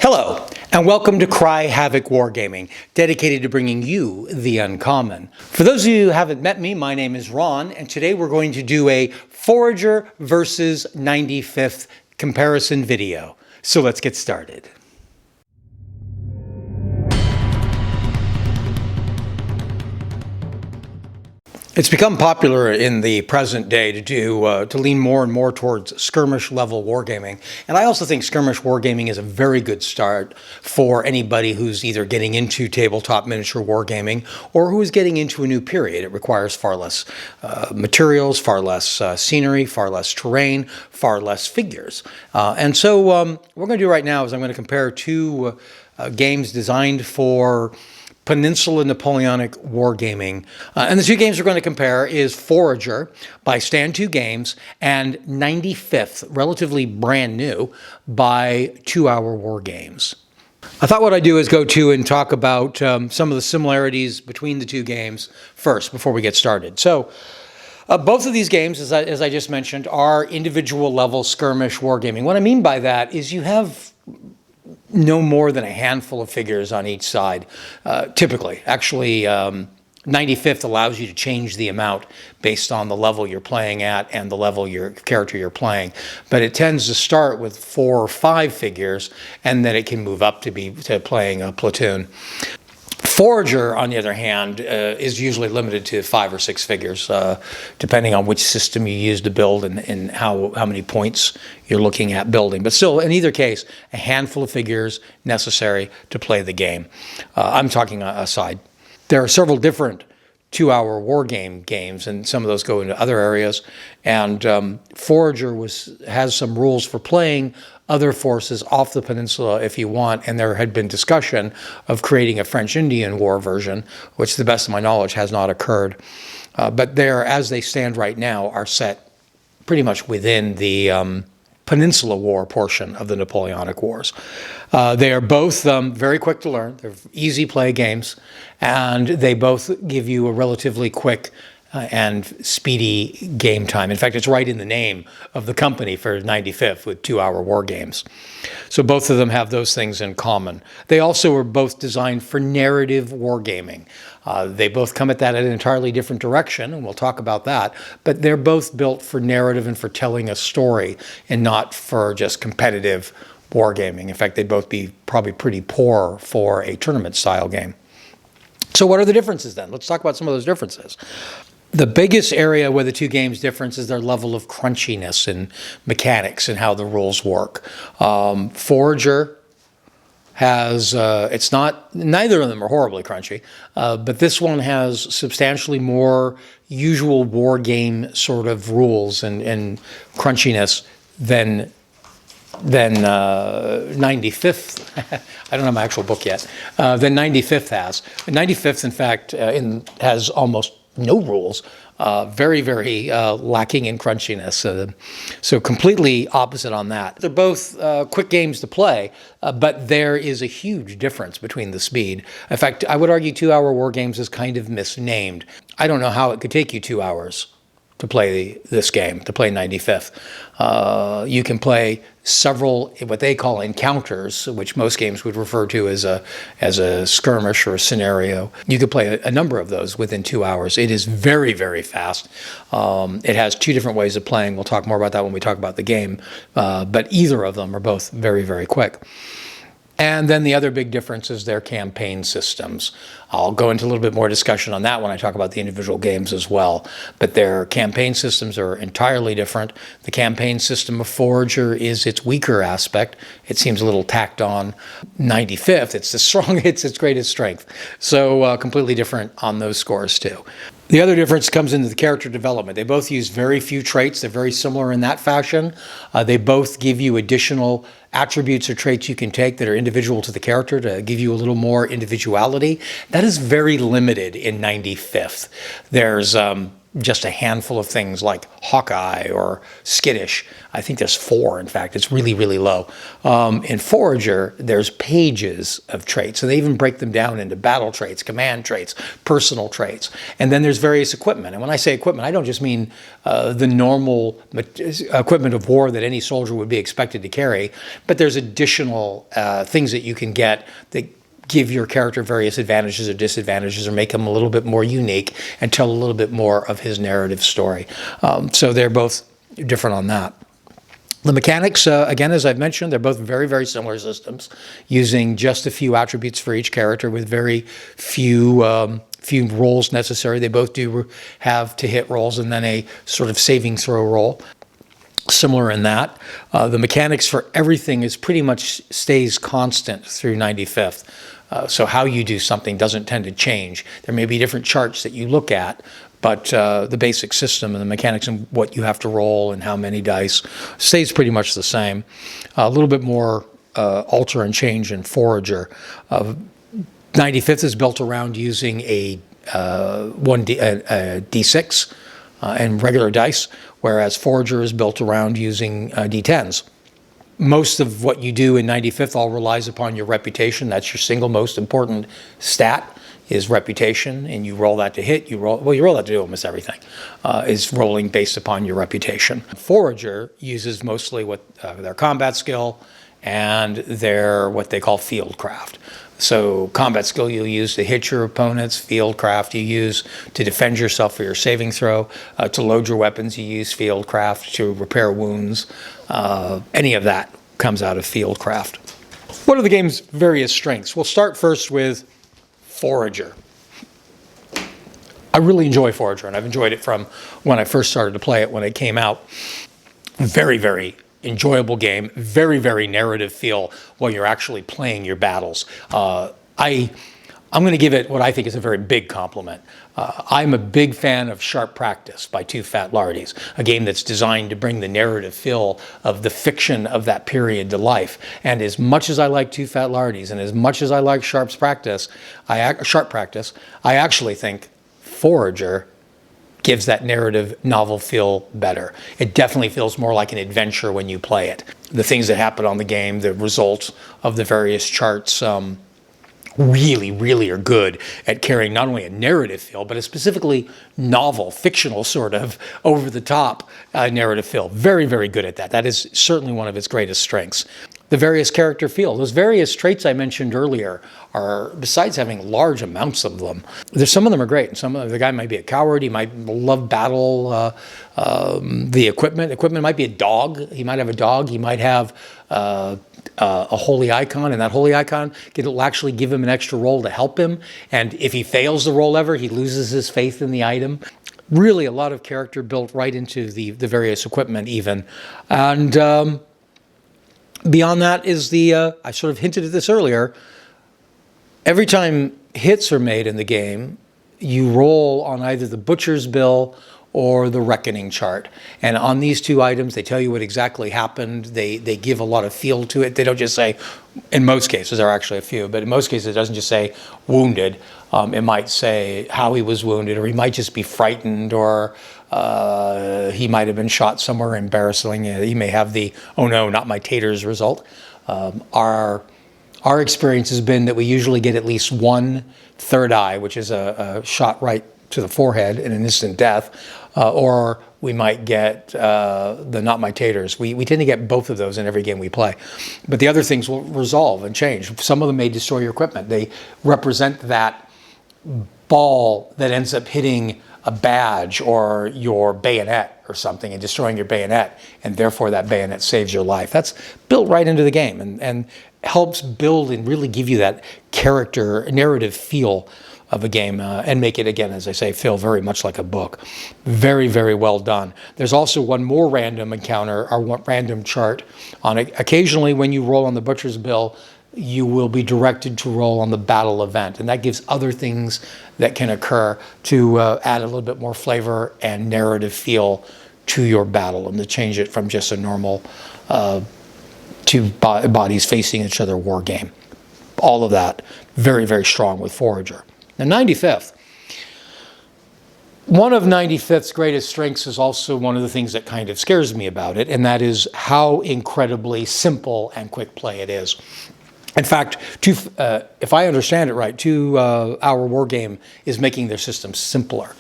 Hello, and welcome to Cry Havoc Wargaming, dedicated to bringing you the uncommon. For those of you who haven't met me, my name is Ron, and today we're going to do a Forager versus 95th comparison video. So let's get started. It's become popular in the present day to lean more and more towards skirmish level wargaming, and I also think skirmish wargaming is a very good start for anybody who's either getting into tabletop miniature wargaming or who is getting into a new period. It requires far less materials, far less scenery, far less terrain, far less figures, and so what we're going to do right now is I'm going to compare two games designed for Peninsula Napoleonic Wargaming. And the two games we're going to compare is Forager by Stand 2 Games and 95th, relatively brand new, by 2 Hour Wargames. I thought what I'd do is go to and talk about some of the similarities between the two games first before we get started. So both of these games, as I just mentioned, are individual level skirmish wargaming. What I mean by that is you have no more than a handful of figures on each side, typically. Actually, 95th allows you to change the amount based on the level you're playing at and the level your character you're playing. But it tends to start with 4 or 5 figures, and then it can move up to playing a platoon. Forager, on the other hand, is usually limited to 5 or 6 figures, depending on which system you use to build and how many points you're looking at building. But still, in either case, a handful of figures necessary to play the game. I'm talking aside. There are several different 2 Hour Wargame games, and some of those go into other areas. And Forager has some rules for playing other forces off the peninsula if you want, and there had been discussion of creating a French-Indian War version, which, to the best of my knowledge, has not occurred. But as they stand right now, are set pretty much within the Peninsula War portion of the Napoleonic Wars. They are both very quick to learn. They're easy play games, and they both give you a relatively quick and speedy game time. In fact, it's right in the name of the company for 95th with 2 Hour Wargames. So both of them have those things in common. They also are both designed for narrative wargaming. They both come at that in an entirely different direction, and we'll talk about that, but they're both built for narrative and for telling a story and not for just competitive wargaming. In fact, they'd both be probably pretty poor for a tournament-style game. So what are the differences then? Let's talk about some of those differences. The biggest area where the two games difference is their level of crunchiness and mechanics and how the rules work. Forager has, neither of them are horribly crunchy, but this one has substantially more usual war game sort of rules and crunchiness than 95th, I don't have my actual book yet, than 95th has. 95th, in fact, has almost no rules, very, very lacking in crunchiness. So completely opposite on that. They're both quick games to play, but there is a huge difference between the speed. In fact, I would argue 2 Hour Wargames is kind of misnamed. I don't know how it could take you 2 hours to play this game, to play 95th. You can play several, what they call encounters, which most games would refer to as a skirmish or a scenario. You could play a number of those within 2 hours. It is very, very fast. It has 2 different ways of playing. We'll talk more about that when we talk about the game, but either of them are both very, very quick. And then the other big difference is their campaign systems. I'll go into a little bit more discussion on that when I talk about the individual games as well. But their campaign systems are entirely different. The campaign system of Forager is its weaker aspect. It seems a little tacked on. 95th, it's its greatest strength. So completely different on those scores too. The other difference comes into the character development. They both use very few traits. They're very similar in that fashion. They both give you additional attributes or traits you can take that are individual to the character to give you a little more individuality. That is very limited in 95th. There's just a handful of things like Hawkeye or Skittish. I think there's 4, in fact. It's really, really low. In Forager, there's pages of traits, and they even break them down into battle traits, command traits, personal traits. And then there's various equipment. And when I say equipment, I don't just mean the normal equipment of war that any soldier would be expected to carry, but there's additional things that you can get that give your character various advantages or disadvantages or make him a little bit more unique and tell a little bit more of his narrative story. So they're both different on that. The mechanics, again, as I've mentioned, they're both very, very similar systems, using just a few attributes for each character with very few rolls necessary. They both do have to hit rolls and then a sort of saving throw roll. Similar in that. The mechanics for everything is pretty much stays constant through 95th. So how you do something doesn't tend to change. There may be different charts that you look at, but the basic system and the mechanics and what you have to roll and how many dice stays pretty much the same. A little bit more alter and change in Forager. 95th is built around using a D6 and regular dice, whereas Forager is built around using D10s. Most of what you do in 95th all relies upon your reputation. That's your single most important stat, is reputation, and you roll that to hit. You roll that to do almost everything, is rolling based upon your reputation. Forager uses mostly their combat skill and their what they call fieldcraft. So combat skill you'll use to hit your opponents, fieldcraft you use to defend yourself for your saving throw, to load your weapons you use fieldcraft, to repair wounds. Any of that comes out of fieldcraft. What are the game's various strengths? We'll start first with Forager. I really enjoy Forager, and I've enjoyed it from when I first started to play it when it came out. Very, very enjoyable game, very, very narrative feel while you're actually playing your battles. I'm going to give it what I think is a very big compliment. I'm a big fan of Sharp Practice by Two Fat Lardies, a game that's designed to bring the narrative feel of the fiction of that period to life. And as much as I like Two Fat Lardies and as much as I like Sharp Practice, I actually think Forager gives that narrative novel feel better. It definitely feels more like an adventure when you play it. The things that happen on the game, the results of the various charts, really, really are good at carrying not only a narrative feel, but a specifically novel, fictional sort of over-the-top narrative feel. Very, very good at that. That is certainly one of its greatest strengths. The various character feel. Those various traits I mentioned earlier are, besides having large amounts of them, some of them are great. The guy might be a coward. He might love battle. The equipment might be a dog. He might have a dog. He might have a holy icon, and that holy icon will actually give him an extra roll to help him. And if he fails the roll ever, he loses his faith in the item. Really a lot of character built right into the various equipment even. And beyond that is I sort of hinted at this earlier, every time hits are made in the game, you roll on either the Butcher's Bill or the Reckoning chart. And on these two items, they tell you what exactly happened. They give a lot of feel to it. They don't just say, in most cases, there are actually a few, but in most cases it doesn't just say wounded. It might say how he was wounded, or he might just be frightened, or he might have been shot somewhere embarrassing. He may have the, oh no, not my taters result. Our experience has been that we usually get at least one third eye, which is a shot right to the forehead and an instant death, or we might get the not my taters. We tend to get both of those in every game we play. But the other things will resolve and change. Some of them may destroy your equipment. They represent that ball that ends up hitting a badge or your bayonet or something and destroying your bayonet, and therefore that bayonet saves your life. That's built right into the game and helps build and really give you that character narrative feel of a game and make it, again, as I say, feel very much like a book. Very, very well done. There's also one more random encounter, or one random chart on it. Occasionally when you roll on the Butcher's Bill, you will be directed to roll on the battle event, and that gives other things that can occur to add a little bit more flavor and narrative feel to your battle, and to change it from just a normal two bodies facing each other war game. All of that very, very strong with Forager. Now 95th. One of 95th's greatest strengths is also one of the things that kind of scares me about it, and that is how incredibly simple and quick play it is. In fact, if I understand it right, 2 Hour Wargame is making their system simpler.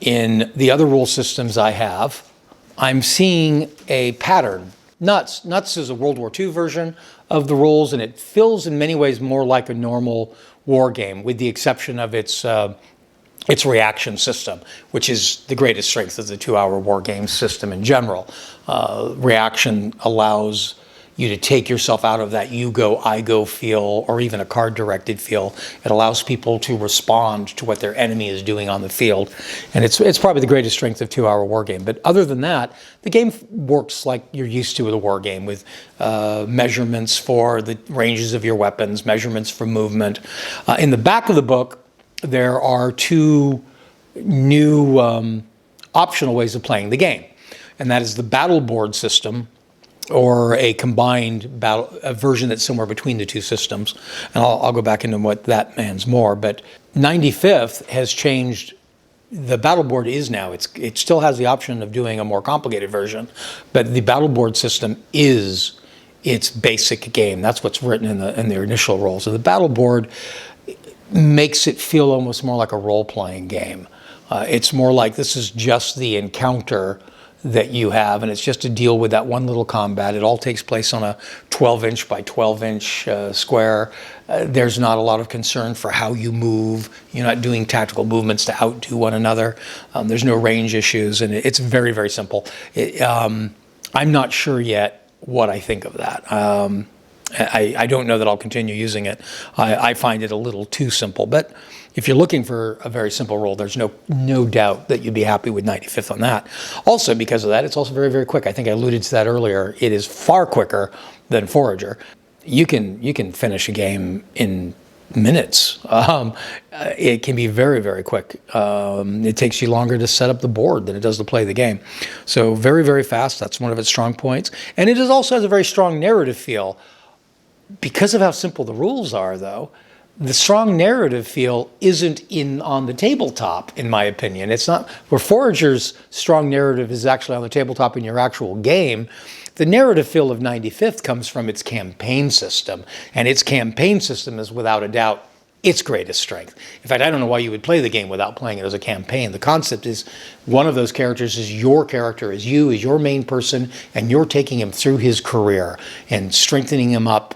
In the other rule systems I have, I'm seeing a pattern. Nuts is a World War II version of the rules, and it feels in many ways more like a normal war game, with the exception of its reaction system, which is the greatest strength of the 2 Hour War Game system in general. Reaction allows you to take yourself out of that you go, I go feel, or even a card-directed feel. It allows people to respond to what their enemy is doing on the field. And it's probably the greatest strength of 2 Hour War Game. But other than that, the game works like you're used to with a war game, with measurements for the ranges of your weapons, measurements for movement. In the back of the book, there are 2 new optional ways of playing the game. And that is the battle board system, or a combined a version that's somewhere between the 2 systems. And I'll go back into what that means more. But 95th has changed. The battle board is now, it still has the option of doing a more complicated version, but the battle board system is its basic game. That's what's written in the initial rules. So the battle board makes it feel almost more like a role-playing game. It's more like this is just the encounter that you have, and it's just to deal with that one little combat. It all takes place on a 12-inch by 12-inch square. There's not a lot of concern for how you move. You're not doing tactical movements to outdo one another. There's no range issues, and it's very, very simple. I'm not sure yet what I think of that. I don't know that I'll continue using it. I find it a little too simple, but if you're looking for a very simple rule, there's no doubt that you'd be happy with 95th on that. Also, because of that, it's also very, very quick. I think I alluded to that earlier. It is far quicker than Forager. You can finish a game in minutes. It can be very, very quick. It takes you longer to set up the board than it does to play the game. So very, very fast. That's one of its strong points. And it also has a very strong narrative feel. Because of how simple the rules are, though, the strong narrative feel isn't on the tabletop, in my opinion. It's not where Forager's strong narrative is actually on the tabletop in your actual game. The narrative feel of 95th comes from its campaign system, and its campaign system is without a doubt its greatest strength. In fact, I don't know why you would play the game without playing it as a campaign. The concept is one of those characters is your character, is your main person, and you're taking him through his career and strengthening him up,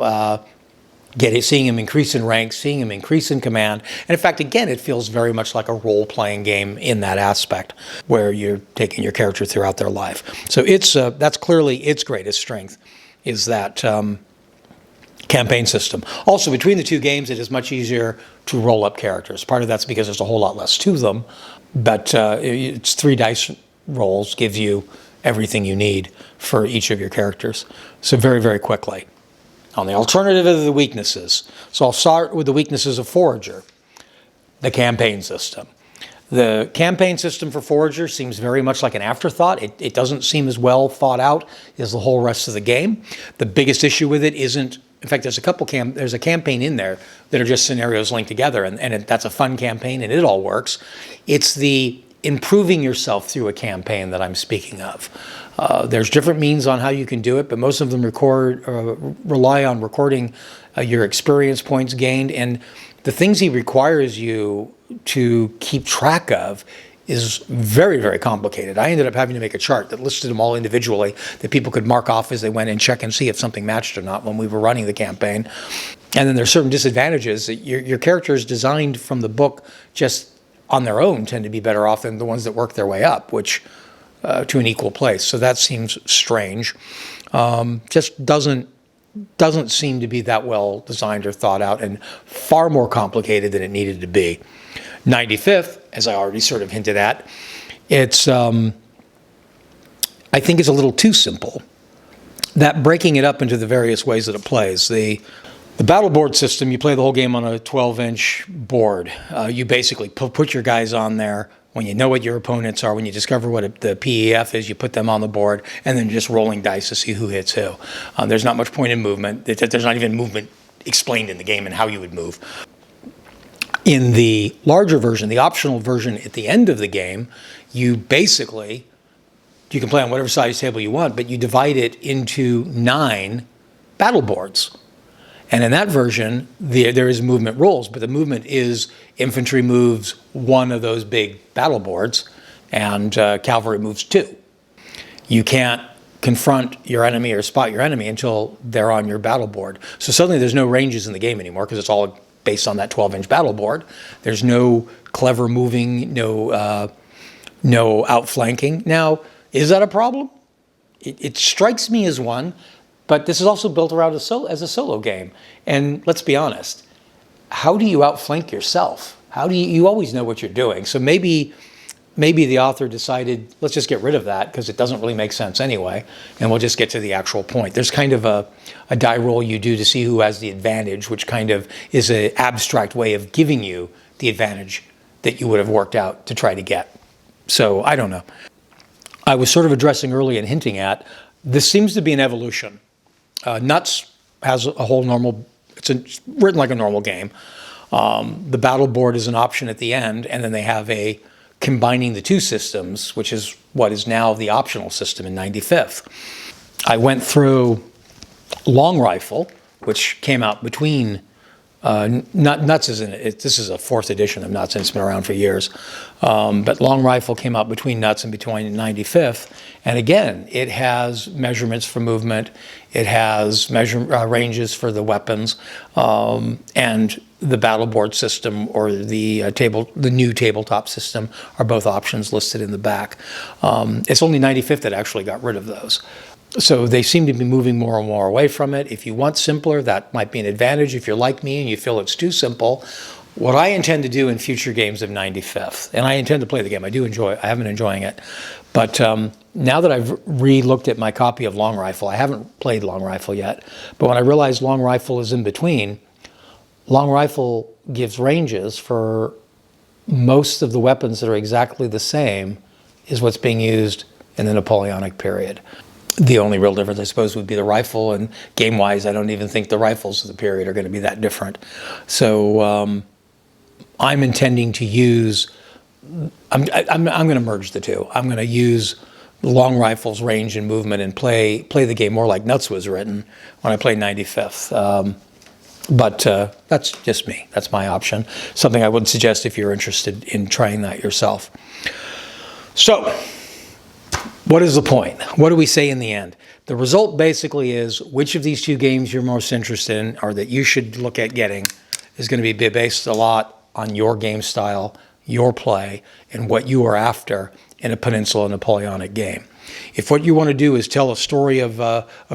seeing him increase in rank, seeing him increase in command. And in fact, again, it feels very much like a role-playing game in that aspect, where you're taking your character throughout their life. So that's clearly its greatest strength, is that campaign system. Also, between the 2 games, it is much easier to roll up characters. Part of that's because there's a whole lot less to them, but it's 3 dice rolls gives you everything you need for each of your characters. So very, very quickly. On the alternative of the weaknesses. So I'll start with the weaknesses of Forager, the campaign system. The campaign system for Forager seems very much like an afterthought. It doesn't seem as well thought out as the whole rest of the game. The biggest issue with it isn't, in fact, there's a campaign in there that are just scenarios linked together, and that's a fun campaign, and it all works. It's the improving yourself through a campaign that I'm speaking of. There's different means on how you can do it, but most of them rely on recording your experience points gained, and the things he requires you to keep track of is very, very complicated. I ended up having to make a chart that listed them all individually that people could mark off as they went and check and see if something matched or not when we were running the campaign. And then there's certain disadvantages. Your characters designed from the book just on their own tend to be better off than the ones that work their way up, which to an equal place. So that seems strange. Just doesn't seem to be that well designed or thought out, and far more complicated than it needed to be. 95th, as I already sort of hinted at, it's I think it's a little too simple. That breaking it up into the various ways that it plays. The battle board system, you play the whole game on a 12-inch board. You basically put your guys on there. When you know what your opponents are, when you discover what the PEF is, you put them on the board, and then just rolling dice to see who hits who. There's not much point in movement. There's not even movement explained in the game and how you would move. In the larger version, the optional version at the end of the game, you basically, you can play on whatever size table you want, but you divide it into 9 battle boards. And in that version, there is movement rules, but the movement is infantry moves one of those big battle boards, and cavalry moves 2. You can't confront your enemy or spot your enemy until they're on your battle board. So suddenly there's no ranges in the game anymore because it's all based on that 12-inch battle board. There's no clever moving, no outflanking. Now, is that a problem? It strikes me as one, but this is also built around as a solo game. And let's be honest, how do you outflank yourself? How do you always know what you're doing? So maybe the author decided, let's just get rid of that because it doesn't really make sense anyway, and we'll just get to the actual point. There's kind of a die roll you do to see who has the advantage, which kind of is an abstract way of giving you the advantage that you would have worked out to try to get. So I don't know. I was sort of addressing early and hinting at, this seems to be an evolution. Nuts has a whole normal, it's written like a normal game. The battle board is an option at the end, and then they have a combining the 2 systems, which is what is now the optional system in 95th. I went through Long Rifle, which came out between, Nuts isn't it? This is a 4th edition of Nuts, and it's been around for years. But Long Rifle came out between Nuts and between 95th. And again, it has measurements for movement. It has ranges for the weapons, and the battle board system or the new tabletop system are both options listed in the back. It's only 95th that actually got rid of those. So they seem to be moving more and more away from it. If you want simpler, that might be an advantage. If you're like me and you feel it's too simple, what I intend to do in future games of 95th, and I intend to play the game, I have been enjoying it, but now that I've re-looked at my copy of Long Rifle, I haven't played Long Rifle yet, but when I realized Long Rifle is in between, Long Rifle gives ranges for most of the weapons that are exactly the same as what's being used in the Napoleonic period. The only real difference, I suppose, would be the rifle, and game-wise, I don't even think the rifles of the period are going to be that different. So I'm intending to use, I'm going to merge the two. I'm going to use Long Rifle's range and movement and play the game more like Nuts was written when I played 95th. But that's just me. That's my option. Something I wouldn't suggest if you're interested in trying that yourself. So, what is the point? What do we say in the end? The result basically is which of these 2 games you're most interested in or that you should look at getting is going to be based a lot on your game style, your play, and what you are after in a Peninsula Napoleonic game. If what you want to do is tell a story of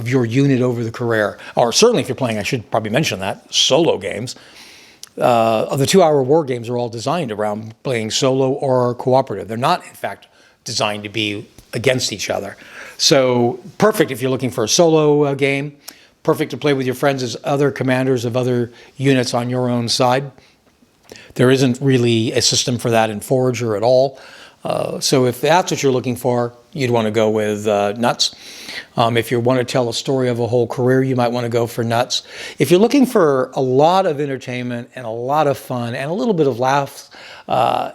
your unit over the career, or certainly if you're playing, I should probably mention that, solo games, the 2 Hour Wargames are all designed around playing solo or cooperative. They're not, in fact, designed to be against each other. So perfect if you're looking for a solo game, perfect to play with your friends as other commanders of other units on your own side. There isn't really a system for that in Forager at all. So if that's what you're looking for, you'd want to go with Nuts. If you want to tell a story of a whole career, you might want to go for Nuts. If you're looking for a lot of entertainment and a lot of fun and a little bit of laughs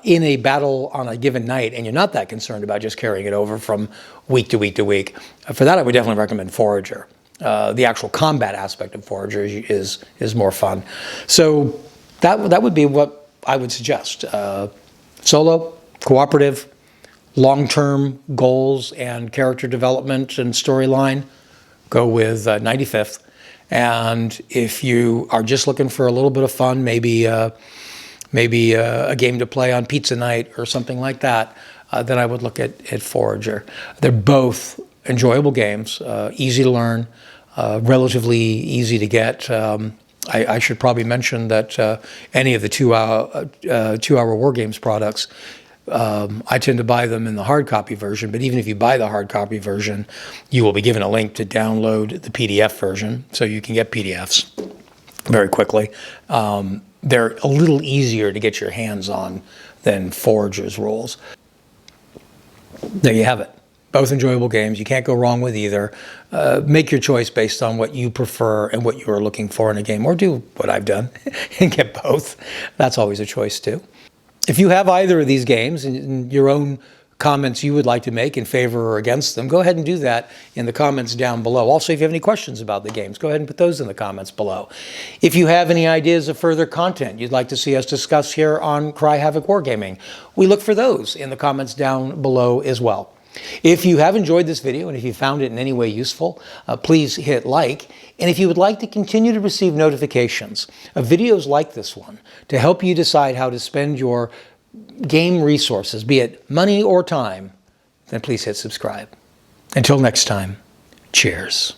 in a battle on a given night, and you're not that concerned about just carrying it over from week to week to week, for that I would definitely recommend Forager. The actual combat aspect of Forager is more fun. So that would be what I would suggest. Solo, cooperative, long-term goals and character development and storyline, go with 95th. And if you are just looking for a little bit of fun, maybe a game to play on pizza night or something like that, then I would look at Forager. They're both enjoyable games, easy to learn, relatively easy to get. I should probably mention that any of the Two Hour Wargames products, I tend to buy them in the hard copy version, but even if you buy the hard copy version, you will be given a link to download the PDF version, so you can get PDFs very quickly. They're a little easier to get your hands on than Forager's rules. There you have it. Both enjoyable games. You can't go wrong with either. Make your choice based on what you prefer and what you are looking for in a game, or do what I've done and get both. That's always a choice too. If you have either of these games and your own comments you would like to make in favor or against them, go ahead and do that in the comments down below. Also, if you have any questions about the games, go ahead and put those in the comments below. If you have any ideas of further content you'd like to see us discuss here on Cry Havoc Wargaming, we look for those in the comments down below as well. If you have enjoyed this video and if you found it in any way useful, please hit like. And if you would like to continue to receive notifications of videos like this one to help you decide how to spend your game resources, be it money or time, then please hit subscribe. Until next time, cheers.